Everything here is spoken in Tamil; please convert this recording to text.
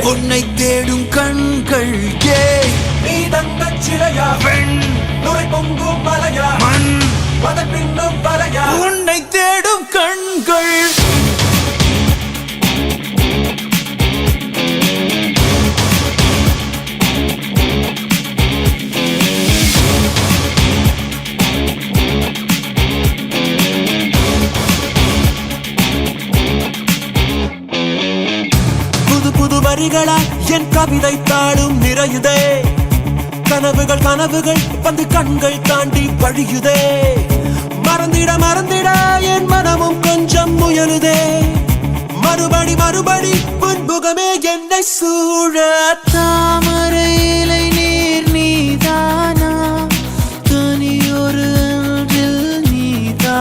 உன்னை தேடும் கண்கள் நீ தங்கச் சிலையா பெண் நுரை பொங்கும் மலையா மண் அதன் பின்னும் வலையா உன்னை தேடும் கண்கள் வரிகளா என் கவிதை தாளும் நிறையுதே கனவுகள் கனவுகள் வந்து கண்கள் தாண்டி வழியுதே மறந்திட மறந்திட என் மனமும் கொஞ்சம் முயலுதே மறுபடி முன்புகமே என்னை சூழ தாமரை இலை நீ